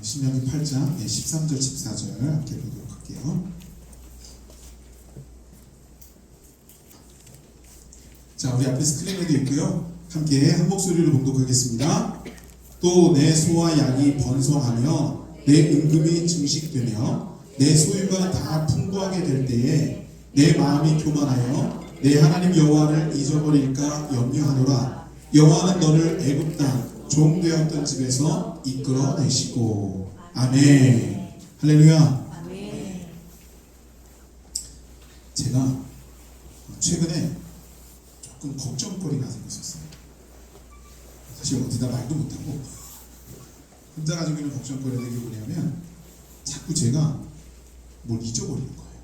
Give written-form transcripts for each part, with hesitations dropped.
신명기 8장 13절 14절 함께 보도록 할게요. 자, 우리 앞에 스크린에도 있고요. 함께 한 목소리로 봉독하겠습니다. 또 내 소와 양이 번성하며 내 임금이 증식되며 내 소유가 다 풍부하게 될 때에 내 마음이 교만하여 내 하나님 여호와를 잊어버릴까 염려하노라. 여호와는 너를 애굽 땅 종되었던 집에서 이끌어내시고. 아멘. 할렐루야. 아멘. 제가 최근에 조금 걱정거리가 생겼었어요. 사실 어디다 말도 못하고 혼자 가지고 있는 걱정거리가 되게 뭐냐면 자꾸 제가 뭘 잊어버리는 거예요.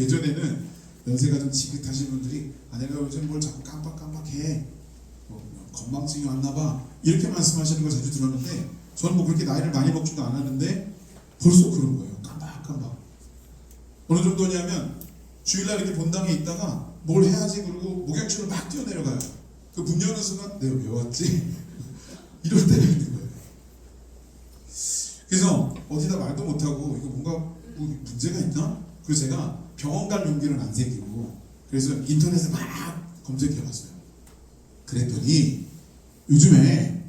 예전에는 연세가 좀 지긋하신 분들이 내가 요즘 뭘 자꾸 깜빡깜빡해, 건망증이 왔나봐, 이렇게 말씀하시는 걸 자주 들었는데 저는 뭐 그렇게 나이를 많이 먹지도 않았는데 벌써 그런 거예요. 깜빡깜빡. 어느 정도냐면 주일날 이렇게 본당에 있다가 뭘 해야지 그러고 목욕줄을 막 뛰어내려가요. 그 문 여는 순간 내가 왜 왔지? 이럴 때가 있는 거예요. 그래서 어디다 말도 못하고 이거 뭔가 뭐 문제가 있나? 그래서 제가 병원 갈 용기는 안 생기고 그래서 인터넷에 막 검색해봤어요. 그랬더니 요즘에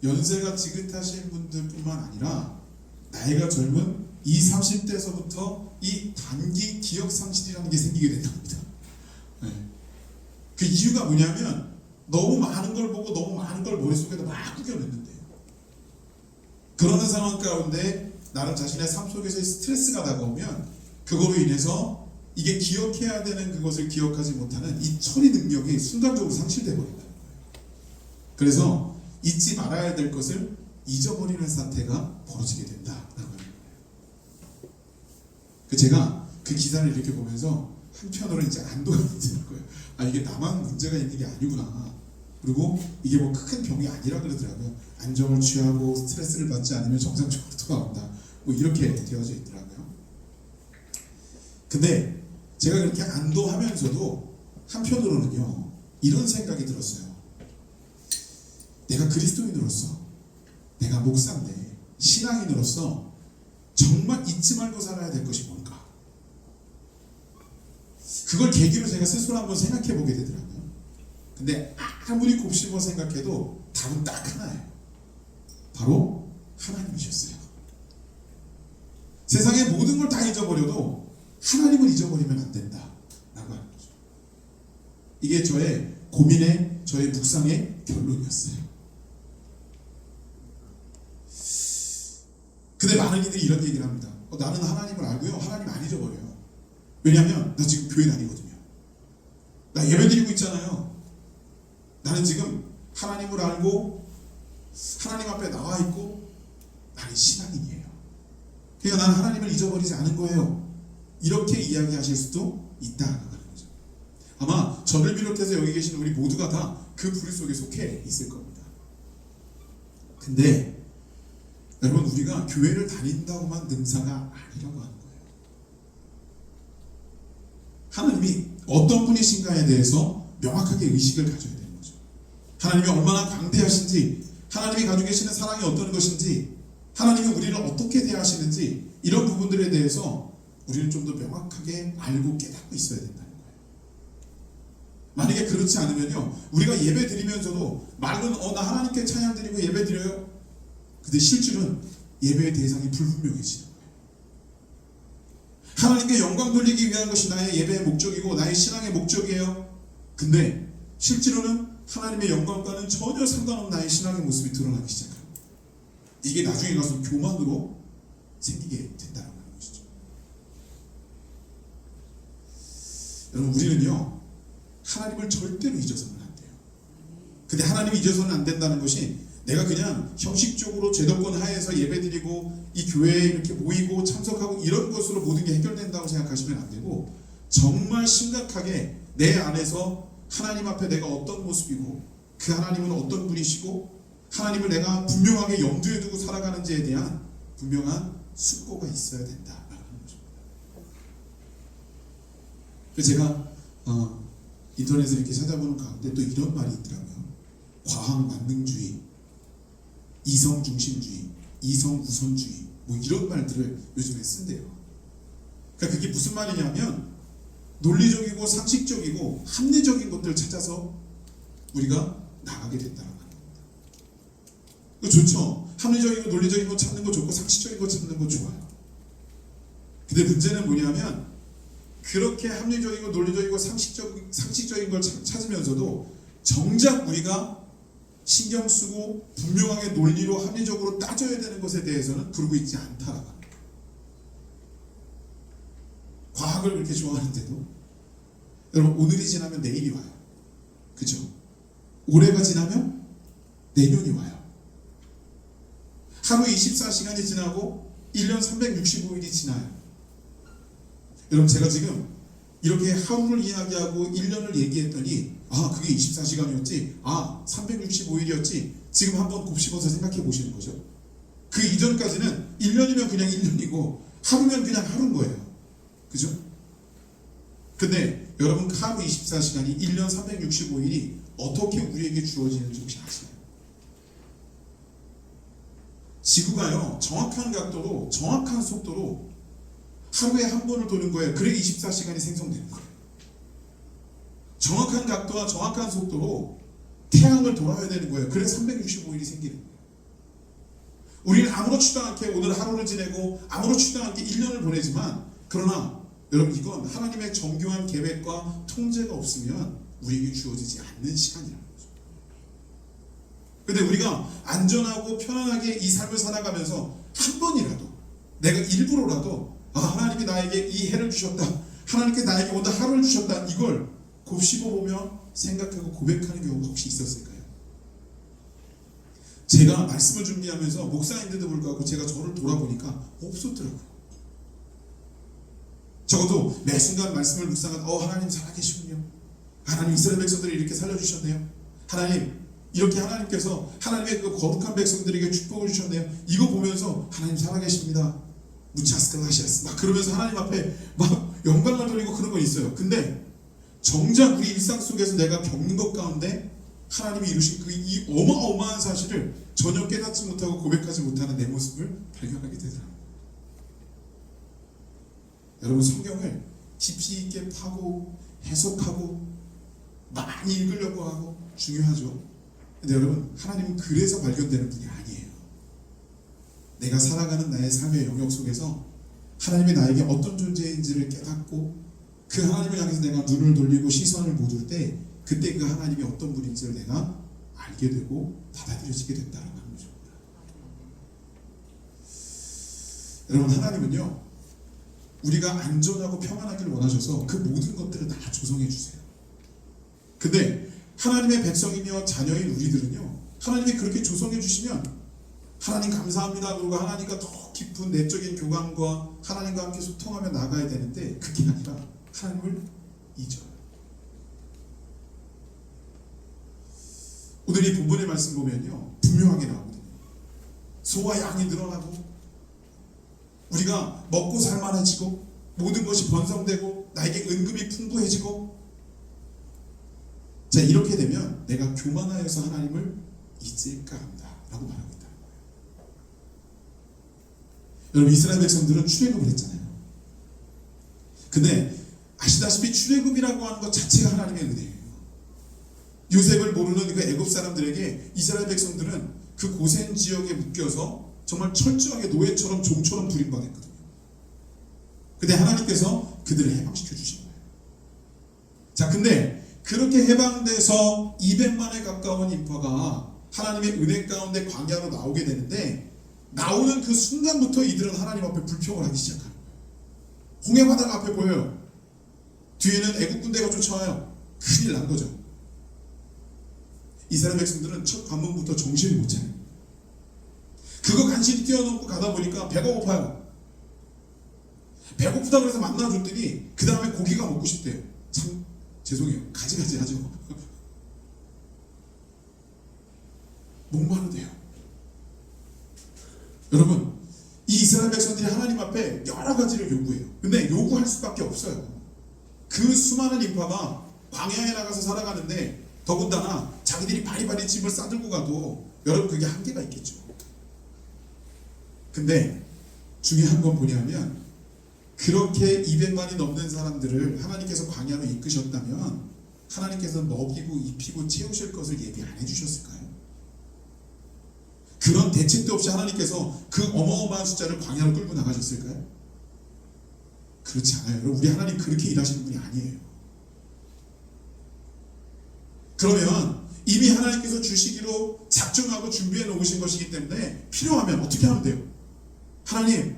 연세가 지긋하신 분들뿐만 아니라 나이가 젊은 20, 30대에서부터 이 단기 기억 상실이라는 게 생기게 된답니다. 네. 그 이유가 뭐냐면 너무 많은 걸 보고 너무 많은 걸 머릿속에다 막 꾸겨냈는데요. 그러는 상황 가운데 나름 자신의 삶 속에서의 스트레스가 다가오면 그거로 인해서 이게 기억해야 되는 그것을 기억하지 못하는 이 처리 능력이 순간적으로 상실돼 버린다는 거예요. 그래서 잊지 말아야 될 것을 잊어버리는 사태가 벌어지게 된다라고 하는 거예요. 제가 그 기사를 이렇게 보면서 한편으로 이제 안도가 드는 거예요. 이게 나만 문제가 있는 게 아니구나. 그리고 이게 뭐 큰 병이 아니라 그러더라고요. 안정을 취하고 스트레스를 받지 않으면 정상적으로 돌아온다. 뭐 이렇게 되어져 있더라고요. 근데 제가 그렇게 안도하면서도 한편으로는요, 이런 생각이 들었어요. 내가 그리스도인으로서, 내가 목사인데, 신앙인으로서 정말 잊지 말고 살아야 될 것이 뭔가. 그걸 계기로 제가 스스로 한번 생각해 보게 되더라고요. 근데 아무리 곱씹어 생각해도 답은 딱 하나예요. 바로 하나님이셨어요. 세상의 모든 걸 다 잊어버려도 하나님을 잊어버리면 안 된다 라고 하는 거죠. 이게 저의 고민의, 저의 묵상의 결론이었어요. 근데 많은 이들이 이런 얘기를 합니다. 나는 하나님을 알고요, 하나님 안 잊어버려요. 왜냐하면 나 지금 교회 다니거든요. 나 예배 드리고 있잖아요. 나는 지금 하나님을 알고 하나님 앞에 나와 있고 나는 신앙인이에요. 그러니까 나는 하나님을 잊어버리지 않은 거예요. 이렇게 이야기하실 수도 있다는 거죠. 아마 저를 비롯해서 여기 계신 우리 모두가 다 그 부류 속에 속해 있을 겁니다. 근데 여러분, 우리가 교회를 다닌다고만 능사가 아니라고 하는 거예요. 하나님이 어떤 분이신가에 대해서 명확하게 의식을 가져야 되는 거죠. 하나님이 얼마나 강대하신지, 하나님이 가지고 계시는 사랑이 어떤 것인지, 하나님이 우리를 어떻게 대하시는지, 이런 부분들에 대해서 우리는 좀 더 명확하게 알고 깨닫고 있어야 된다는 거예요. 만약에 그렇지 않으면요, 우리가 예배 드리면서도 말로는 나 하나님께 찬양 드리고 예배 드려요. 근데 실질은 예배의 대상이 불분명해지는 거예요. 하나님께 영광 돌리기 위한 것이 나의 예배의 목적이고 나의 신앙의 목적이에요. 근데 실제로는 하나님의 영광과는 전혀 상관없는 나의 신앙의 모습이 드러나기 시작합니다. 이게 나중에 가서 교만으로 생기게 된다는 것이죠. 여러분, 우리는요, 하나님을 절대로 잊어서는 안 돼요. 근데 하나님이 잊어서는 안 된다는 것이 내가 그냥 형식적으로 제도권 하에서 예배드리고 이 교회에 이렇게 모이고 참석하고 이런 것으로 모든 게 해결된다고 생각하시면 안 되고, 정말 심각하게 내 안에서 하나님 앞에 내가 어떤 모습이고 그 하나님은 어떤 분이시고 하나님을 내가 분명하게 염두에 두고 살아가는지에 대한 분명한 숙고가 있어야 된다라는 것입니다. 그래서 제가 인터넷에 이렇게 찾아보는 가운데 또 이런 말이 있더라고요. 과학 만능주의. 이성 중심주의, 이성 우선주의 뭐 이런 말들을 요즘에 쓴대요. 그러니까 그게 무슨 말이냐면 논리적이고 상식적이고 합리적인 것들을 찾아서 우리가 나가게 됐다는 겁니다. 그거 좋죠. 합리적이고 논리적인 거 찾는 거 좋고 상식적인 거 찾는 거 좋아요. 근데 문제는 뭐냐면 그렇게 합리적이고 논리적이고 상식적인 걸 찾으면서도 정작 우리가 신경 쓰고 분명하게 논리로 합리적으로 따져야 되는 것에 대해서는 그러고 있지 않다라고 합니다. 과학을 그렇게 좋아하는데도 여러분 오늘이 지나면 내일이 와요. 그죠? 올해가 지나면 내년이 와요. 하루 24시간이 지나고 1년 365일이 지나요. 여러분 제가 지금 이렇게 하루를 이야기하고 1년을 얘기했더니 그게 24시간이었지 365일이었지 지금 한번 곱씹어서 생각해 보시는 거죠. 그 이전까지는 1년이면 그냥 1년이고 하루면 그냥 하루인 거예요. 그죠? 근데 여러분 하루 24시간이 1년 365일이 어떻게 우리에게 주어지는지 혹시 아시나요? 지구가요 정확한 각도로 정확한 속도로 하루에 한 번을 도는 거예요. 그래 24시간이 생성되는 거예요. 정확한 각도와 정확한 속도로 태양을 돌아야 되는 거예요. 그래 365일이 생기는 거예요. 우리는 아무렇지도 않게 오늘 하루를 지내고 아무렇지도 않게 1년을 보내지만 그러나 여러분 이건 하나님의 정교한 계획과 통제가 없으면 우리에게 주어지지 않는 시간이라는 거죠. 근데 우리가 안전하고 편안하게 이 삶을 살아가면서 한 번이라도 내가 일부러라도 하나님이 나에게 이 해를 주셨다, 하나님께 나에게 오늘 하루를 주셨다, 이걸 곱씹어보며 생각하고 고백하는 경우가 혹시 있었을까요? 제가 말씀을 준비하면서 목사인데도 불구하고 제가 저를 돌아보니까 없었더라고요. 적어도 매 순간 말씀을 묵상한 하나님 살아계시군요. 하나님 이스라엘 백성들을 이렇게 살려주셨네요. 하나님 이렇게 하나님께서 하나님의 그 거룩한 백성들에게 축복을 주셨네요. 이거 보면서 하나님 살아계십니다. 무차스카라시아스 막 그러면서 하나님 앞에 막 영광을 돌리고 그런 건 있어요. 근데 정작 우리 일상 속에서 내가 겪는 것 가운데 하나님이 이루신 그 이 어마어마한 사실을 전혀 깨닫지 못하고 고백하지 못하는 내 모습을 발견하게 되더라고요. 여러분 성경을 깊이 있게 파고 해석하고 많이 읽으려고 하고 중요하죠. 근데 여러분 하나님은 그래서 발견되는 분이 아니에요. 내가 살아가는 나의 삶의 영역 속에서 하나님이 나에게 어떤 존재인지를 깨닫고 그 하나님을 향해서 내가 눈을 돌리고 시선을 모을 때 그때 그 하나님이 어떤 분인지를 내가 알게 되고 받아들여지게 된다는 거죠. 여러분 하나님은요 우리가 안전하고 평안하기를 원하셔서 그 모든 것들을 다 조성해 주세요. 근데 하나님의 백성이며 자녀인 우리들은요 하나님이 그렇게 조성해 주시면 하나님 감사합니다 그러고 하나님과 더 깊은 내적인 교감과 하나님과 함께 소통하며 나가야 되는데 그게 아니라 하나님을 잊어요. 오늘 이 본문의 말씀 보면요 분명하게 나오거든요. 소와 양이 늘어나고 우리가 먹고 살만해지고 모든 것이 번성되고 나에게 은금이 풍부해지고 자 이렇게 되면 내가 교만하여서 하나님을 잊을까 합니다 라고 말하고 있다는 거예요. 여러분 이스라엘 백성들은 출애굽을 했잖아요. 근데 아시다시피 출애굽이라고 하는 것 자체가 하나님의 은혜예요. 요셉을 모르는 그 애굽 사람들에게 이스라엘 백성들은 그 고센 지역에 묶여서 정말 철저하게 노예처럼 종처럼 부림받았거든요. 근데 하나님께서 그들을 해방시켜 주신 거예요. 자 근데 그렇게 해방돼서 200만에 가까운 인파가 하나님의 은혜 가운데 광야로 나오게 되는데 나오는 그 순간부터 이들은 하나님 앞에 불평을 하기 시작하는 거예요. 홍해 바다가 앞에 보여요. 뒤에는 애국 군대가 쫓아와요. 큰일 난 거죠. 이스라엘 백성들은 첫 관문부터 정신을 못 차려요. 그거 간신히 뛰어넘고 가다 보니까 배가 고파요. 배고프다 그래서 만나줬더니 그 다음에 고기가 먹고 싶대요. 참 죄송해요. 가지가지 하죠. 목마르대요. 여러분 이 이스라엘 백성들이 하나님 앞에 여러 가지를 요구해요. 근데 요구할 수밖에 없어요. 그 수많은 인파가 광야에 나가서 살아가는데 더군다나 자기들이 바리바리 짐을 싸들고 가도 여러분 그게 한계가 있겠죠. 근데 중요한 건 뭐냐면 그렇게 200만이 넘는 사람들을 하나님께서 광야로 이끄셨다면 하나님께서 먹이고 입히고 채우실 것을 예비 안 해주셨을까요? 그런 대책도 없이 하나님께서 그 어마어마한 숫자를 광야로 끌고 나가셨을까요? 그렇지 않아요. 여러분, 우리 하나님 그렇게 일하시는 분이 아니에요. 그러면 이미 하나님께서 주시기로 작정하고 준비해 놓으신 것이기 때문에 필요하면 어떻게 하면 돼요? 하나님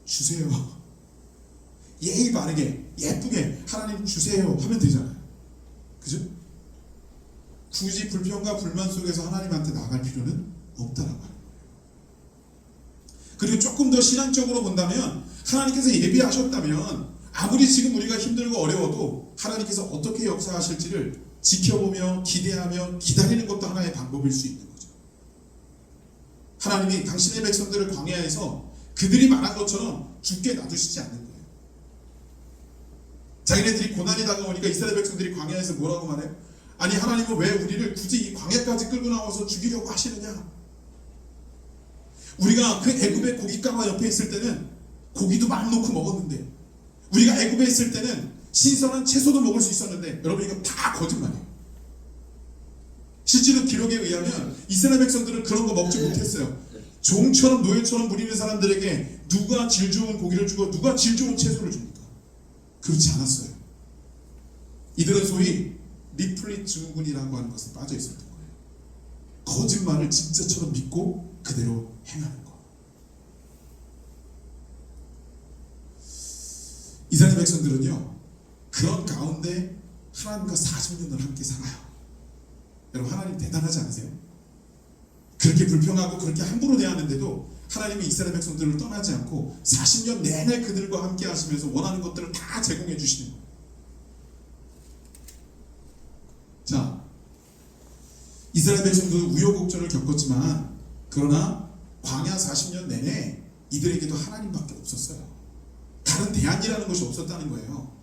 주세요. 예의 바르게 예쁘게 하나님 주세요 하면 되잖아요. 그죠? 굳이 불평과 불만 속에서 하나님한테 나갈 필요는 없다라고 하는 거예요. 그리고 조금 더 신앙적으로 본다면 하나님께서 예비하셨다면 아무리 지금 우리가 힘들고 어려워도 하나님께서 어떻게 역사하실지를 지켜보며 기대하며 기다리는 것도 하나의 방법일 수 있는 거죠. 하나님이 당신의 백성들을 광야에서 그들이 말한 것처럼 죽게 놔두시지 않는 거예요. 자기네들이 고난이 다가오니까 이스라엘 백성들이 광야에서 뭐라고 말해요? 아니 하나님은 왜 우리를 굳이 이 광야까지 끌고 나와서 죽이려고 하시느냐? 우리가 그 애굽의 고깃가마 옆에 있을 때는 고기도 막 놓고 먹었는데, 우리가 애굽에 있을 때는 신선한 채소도 먹을 수 있었는데, 여러분 이거 다 거짓말이에요. 실제로 기록에 의하면 이스라엘 백성들은 그런 거 먹지 못했어요. 종처럼 노예처럼 부리는 사람들에게 누가 질 좋은 고기를 주고 누가 질 좋은 채소를 줍니까? 그렇지 않았어요. 이들은 소위 리플릿 증후군이라고 하는 것에 빠져 있었던 거예요. 거짓말을 진짜처럼 믿고 그대로 행하는 것. 이스라엘 백성들은요, 그런 가운데 하나님과 40년을 함께 살아요. 여러분, 하나님 대단하지 않으세요? 그렇게 불평하고 그렇게 함부로 대하는데도 하나님이 이스라엘 백성들을 떠나지 않고 40년 내내 그들과 함께 하시면서 원하는 것들을 다 제공해 주시는 거예요. 자, 이스라엘 백성들은 우여곡절을 겪었지만 그러나 광야 40년 내내 이들에게도 하나님밖에 없었어요. 다른 대안이라는 것이 없었다는 거예요.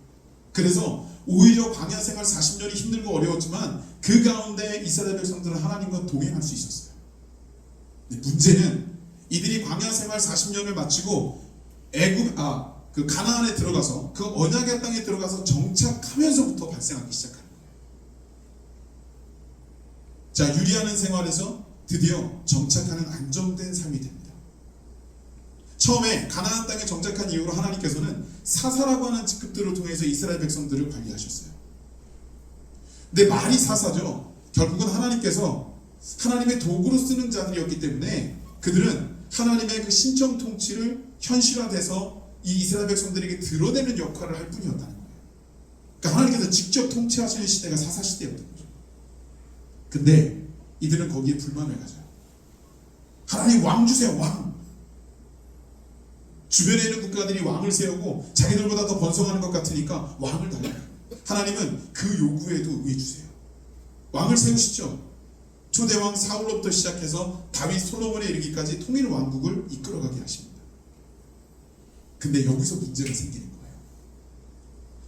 그래서 오히려 광야 생활 40년이 힘들고 어려웠지만 그 가운데 이스라엘 백성들은 하나님과 동행할 수 있었어요. 문제는 이들이 광야 생활 40년을 마치고 그 가나안에 들어가서 그 언약의 땅에 들어가서 정착하면서부터 발생하기 시작하는 거예요. 자, 유리하는 생활에서 드디어 정착하는 안정된 삶이 됩니다. 처음에 가나안 땅에 정착한 이후로 하나님께서는 사사라고 하는 직급들을 통해서 이스라엘 백성들을 관리하셨어요. 근데 말이 사사죠. 결국은 하나님께서 하나님의 도구로 쓰는 자들이었기 때문에 그들은 하나님의 그 신정 통치를 현실화돼서 이 이스라엘 백성들에게 드러내는 역할을 할 뿐이었다는 거예요. 그러니까 하나님께서 직접 통치하시는 시대가 사사 시대였던 거죠. 근데 이들은 거기에 불만을 가져요. 하나님 왕 주세요, 왕. 주변에 있는 국가들이 왕을 세우고 자기들보다 더 번성하는 것 같으니까 왕을 달라요. 하나님은 그 요구에도 응해 주세요. 왕을 세우시죠. 초대왕 사울로부터 시작해서 다윗 솔로몬에 이르기까지 통일 왕국을 이끌어가게 하십니다. 근데 여기서 문제가 생기는 거예요.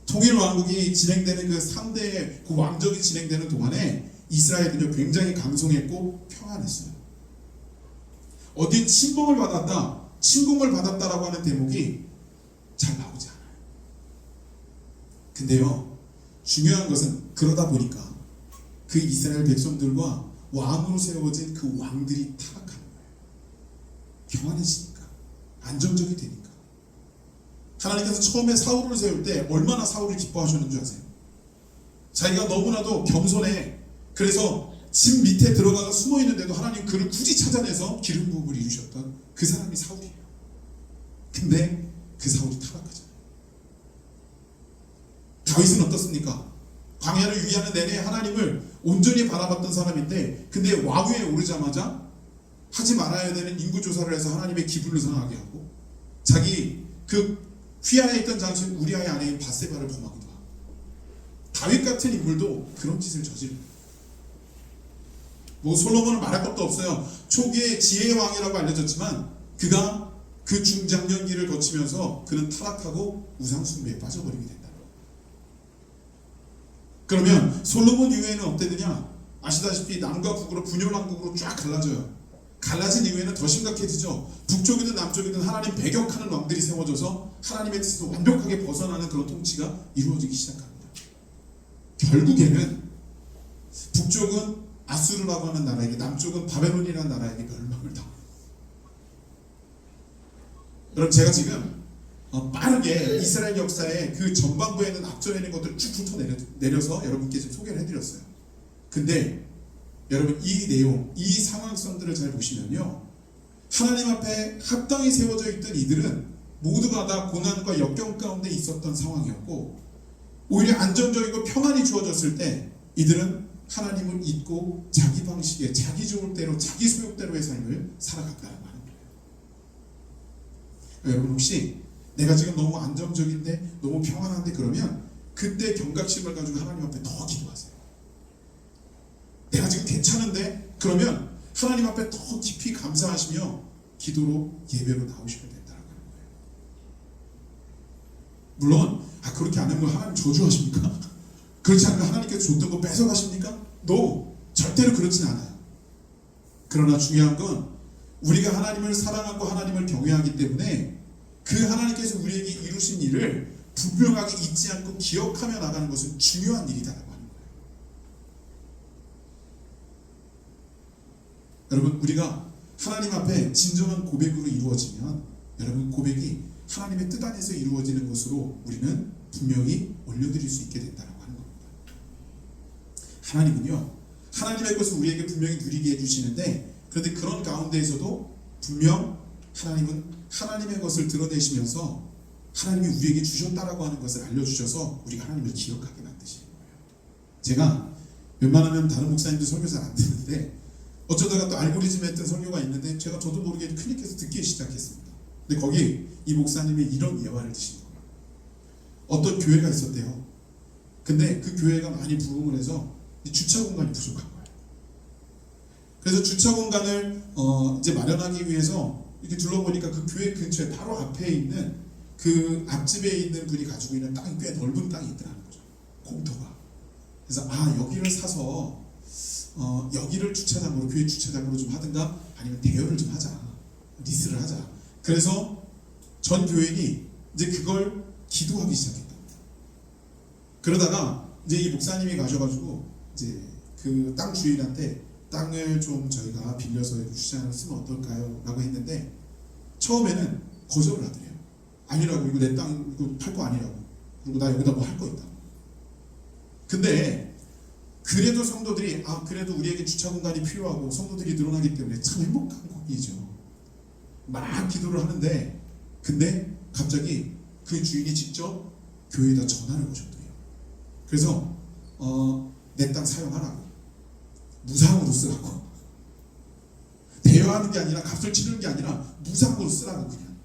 통일 왕국이 진행되는 그 3대의 그 왕정이 진행되는 동안에 이스라엘은요 굉장히 강성했고 평안했어요. 어디 침범을 받았다, 침공을 받았다라고 하는 대목이 잘 나오지 않아요. 근데요, 중요한 것은 그러다 보니까 그 이스라엘 백성들과 왕으로 세워진 그 왕들이 타락하는 거예요. 평안해지니까, 안정적이 되니까. 하나님께서 처음에 사울을 세울 때 얼마나 사울을 기뻐하셨는 줄 아세요? 자기가 너무나도 겸손해. 그래서 집 밑에 들어가서 숨어 있는데도 하나님 그를 굳이 찾아내서 기름 부음을 이루셨던 그 사람이 사울이에요. 근데 그 사울이 타락하잖아요. 다윗은 어떻습니까? 광야를 유의하는 내내 하나님을 온전히 바라봤던 사람인데, 근데 왕위에 오르자마자 하지 말아야 되는 인구조사를 해서 하나님의 기분을 상하게 하고 자기 그 휘하에 있던 장신 우리아의 아내인 바세바를 범하기도 하고, 다윗 같은 인물도 그런 짓을 저지릅니다. 뭐 솔로몬은 말할 것도 없어요. 초기에 지혜의 왕이라고 알려졌지만 그가 그 중장년기를 거치면서 그는 타락하고 우상숭배에 빠져버리게 된다. 그러면 솔로몬 이후에는 어땠느냐? 아시다시피 남과 북으로 분열왕국으로 쫙 갈라져요. 갈라진 이후에는 더 심각해지죠. 북쪽이든 남쪽이든 하나님 배격하는 왕들이 세워져서 하나님의 뜻에서 완벽하게 벗어나는 그런 통치가 이루어지기 시작합니다. 결국에는 북쪽은 아수르라고 하는 나라에게, 남쪽은 바벨론이라는 나라에게 멸망을 당합니다. 여러분, 제가 지금 빠르게 이스라엘 역사의 그 전반부에 있는 앞전에 있는 것들을 쭉 훑어내려서 여러분께 좀 소개를 해드렸어요. 근데 여러분, 이 내용, 이 상황성들을 잘 보시면요, 하나님 앞에 합당히 세워져 있던 이들은 모두가 다 고난과 역경 가운데 있었던 상황이었고, 오히려 안정적이고 평안이 주어졌을 때 이들은 하나님을 잊고 자기 방식에, 자기 좋을 대로, 자기 소욕대로의 삶을 살아갔다는 하는 거예요. 여러분, 혹시 내가 지금 너무 안정적인데, 너무 평안한데, 그러면 그때 경각심을 가지고 하나님 앞에 더 기도하세요. 내가 지금 괜찮은데, 그러면 하나님 앞에 더 깊이 감사하시며 기도로, 예배로 나오시면 된다는 거예요. 물론 그렇게 안 하면 하나님 저주하십니까? 그렇지 않으면 하나님께서 줬던 거 뺏어가십니까? No, 절대로 그렇진 않아요. 그러나 중요한 건 우리가 하나님을 사랑하고 하나님을 경외하기 때문에 그 하나님께서 우리에게 이루신 일을 분명하게 잊지 않고 기억하며 나가는 것은 중요한 일이다라고 하는 거예요. 여러분, 우리가 하나님 앞에 진정한 고백으로 이루어지면, 여러분, 고백이 하나님의 뜻 안에서 이루어지는 것으로 우리는 분명히 올려드릴 수 있게 된다고 하는 겁니다. 하나님은요, 하나님의 것을 우리에게 분명히 누리게 해주시는데, 그런데 그런 가운데에서도 분명 하나님은 하나님의 것을 드러내시면서 하나님이 우리에게 주셨다라고 하는 것을 알려주셔서 우리가 하나님을 기억하게 만드시는 거예요. 제가 웬만하면 다른 목사님들 설교 잘 안 듣는데, 어쩌다가 또 알고리즘에 뜬 설교가 있는데 제가 저도 모르게 클릭해서 듣기 시작했습니다. 근데 거기 이 목사님이 이런 예화를 드시는 거예요. 어떤 교회가 있었대요. 근데 그 교회가 많이 부흥을 해서 주차 공간이 부족한 거예요. 그래서 주차 공간을 이제 마련하기 위해서 이렇게 둘러보니까 그 교회 근처에 바로 앞에 있는 그 앞집에 있는 분이 가지고 있는 땅이 꽤 넓은 땅이 있더라는 거죠. 공터가. 그래서 여기를 사서 여기를 주차장으로, 교회 주차장으로 좀 하든가 아니면 대여를 좀 하자, 리스를 하자. 그래서 전 교인이 이제 그걸 기도하기 시작했답니다. 그러다가 이제 이 목사님이 가셔가지고 이제 그 땅 주인한테 땅을 좀 저희가 빌려서 주차장을 쓰면 어떨까요? 라고 했는데 처음에는 거절을 하더래요. 아니라고, 이거 내 땅 이거 팔 거 아니라고. 그리고 나 여기다 뭐 할 거 있다. 근데 그래도 성도들이 그래도 우리에게 주차 공간이 필요하고 성도들이 늘어나기 때문에 참 행복한 곡이죠. 막 기도를 하는데, 근데 갑자기 그 주인이 직접 교회에다 전화를 거셨대요. 그래서 내 땅 사용하라고, 무상으로 쓰라고, 대여하는 게 아니라 값을 치르는 게 아니라 무상으로 쓰라고, 그냥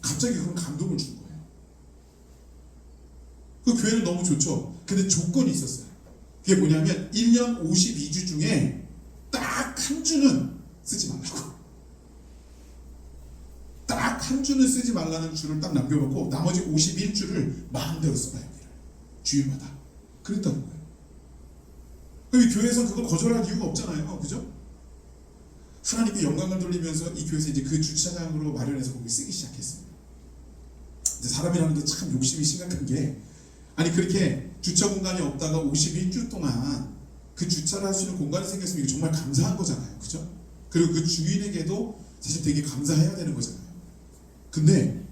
갑자기 그런 감동을 준 거예요. 그 교회는 너무 좋죠. 근데 조건이 있었어요. 그게 뭐냐면 1년 52주 중에 딱 한 주는 쓰지 말라고. 딱 한 주는 쓰지 말라는 주를 딱 남겨놓고 나머지 51주를 마음대로 써라, 여기를 주일마다. 그랬다는 거예요. 그럼 이 교회에서 그걸 거절할 이유가 없잖아요, 그죠? 하나님께 영광을 돌리면서 이 교회에서 이제 그 주차장으로 마련해서 거기 쓰기 시작했습니다. 근데 사람이라는 게 참 욕심이 심각한 게, 아니 그렇게 주차 공간이 없다가 51주 동안 그 주차를 할 수 있는 공간이 생겼으면 이게 정말 감사한 거잖아요, 그죠? 그리고 그 주인에게도 사실 되게 감사해야 되는 거잖아요. 근데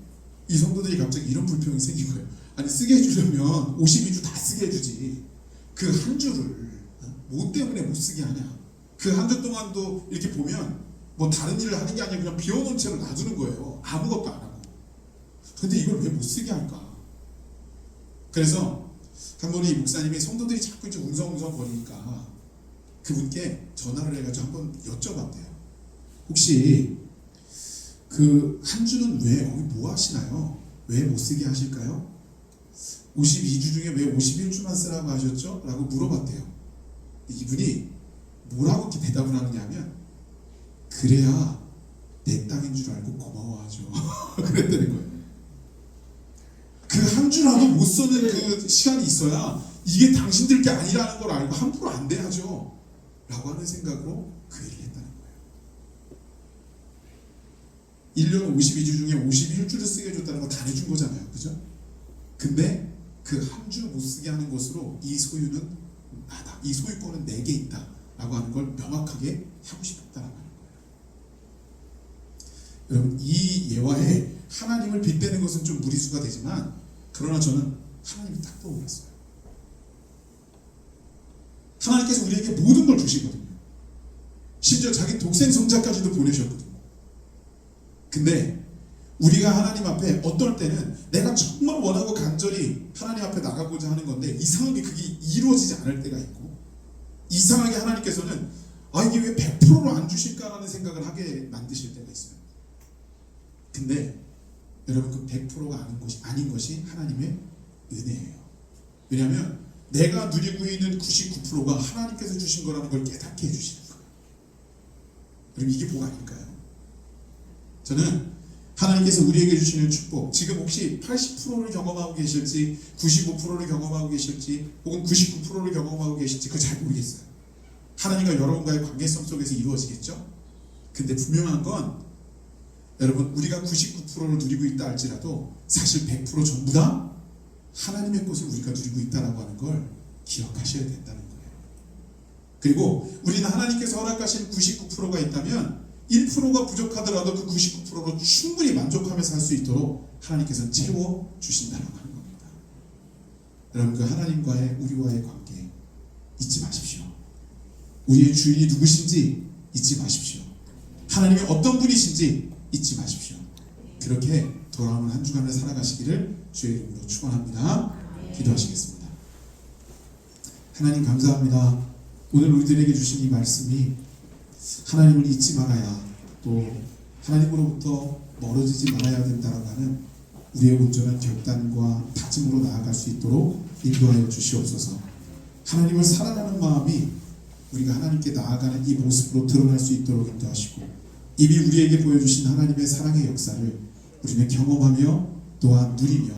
이 성도들이 갑자기 이런 불평이 생긴 거예요. 아니 쓰게 해주려면 52주 다 쓰게 해주지, 그 한 주를 뭐 때문에 못 쓰게 하냐. 그 한 주 동안도 이렇게 보면 뭐 다른 일을 하는 게 아니라 그냥 비워놓은 채로 놔두는 거예요. 아무것도 안 하고. 근데 이걸 왜 못 쓰게 할까? 그래서 한 번에 이 목사님이 성도들이 자꾸 이제 웅성웅성 거리니까 그분께 전화를 해가지고 한번 여쭤봤대요. 혹시 그 한 주는 왜 여기 뭐 하시나요? 왜 못 쓰게 하실까요? 52주 중에 왜 51주만 쓰라고 하셨죠? 라고 물어봤대요. 이분이 뭐라고 이렇게 대답을 하느냐 하면, 그래야 내 땅인 줄 알고 고마워하죠. 그랬다는 거예요. 그 한 주라도 못 쓰는 그 시간이 있어야 이게 당신들 게 아니라는 걸 알고 함부로 안 돼야죠 라고 하는 생각으로 그 얘기를 했다는 거예요. 1년 52주 중에 51주를 쓰게 해줬다는 거 다 해준 거잖아요. 그죠? 근데 그 한 주 못 쓰게 하는 것으로 이 소유는 나다, 이 소유권은 내게 있다 라고 하는 걸 명확하게 하고 싶었다는 거예요. 여러분, 이 예화에 하나님을 빗대는 것은 좀 무리수가 되지만, 그러나 저는 하나님이 딱 떠올랐어요. 하나님께서 우리에게 모든 걸 주시거든요. 심지어 자기 독생 손자까지도 보내셨거든요. 근데 우리가 하나님 앞에 어떨 때는 내가 정말 원하고 간절히 하나님 앞에 나가고자 하는 건데 이상하게 그게 이루어지지 않을 때가 있고, 이상하게 하나님께서는 이게 왜 100%로 안 주실까라는 생각을 하게 만드실 때가 있어요. 근데 여러분, 그 100%가 아닌 것이 하나님의 은혜예요. 왜냐하면 내가 누리고 있는 99%가 하나님께서 주신 거라는 걸 깨닫게 해주시는 거예요. 여러분, 이게 복 아닐까요? 저는 하나님께서 우리에게 주시는 축복, 지금 혹시 80%를 경험하고 계실지 95%를 경험하고 계실지 혹은 99%를 경험하고 계실지 그거 잘 모르겠어요. 하나님과 여러분과의 관계성 속에서 이루어지겠죠? 근데 분명한 건 여러분, 우리가 99%를 누리고 있다 할지라도 사실 100% 전부 다 하나님의 것을 우리가 누리고 있다라고 하는 걸 기억하셔야 된다는 거예요. 그리고 우리는 하나님께서 허락하신 99%가 있다면 1%가 부족하더라도 그 99%로 충분히 만족하면서 살 수 있도록 하나님께서는 채워주신다라고 하는 겁니다. 여러분, 그 하나님과의 우리와의 관계 잊지 마십시오. 우리의 주인이 누구신지 잊지 마십시오. 하나님이 어떤 분이신지 잊지 마십시오. 그렇게 돌아오는 한 주간을 살아가시기를 주의 이름으로 축원합니다. 기도하시겠습니다. 하나님, 감사합니다. 오늘 우리들에게 주신 이 말씀이 하나님을 잊지 말아야, 또 하나님으로부터 멀어지지 말아야 된다라고 하는 우리의 온전한 결단과 다짐으로 나아갈 수 있도록 인도하여 주시옵소서. 하나님을 사랑하는 마음이 우리가 하나님께 나아가는 이 모습으로 드러날 수 있도록 인도하시고, 이미 우리에게 보여주신 하나님의 사랑의 역사를 우리는 경험하며 또한 누리며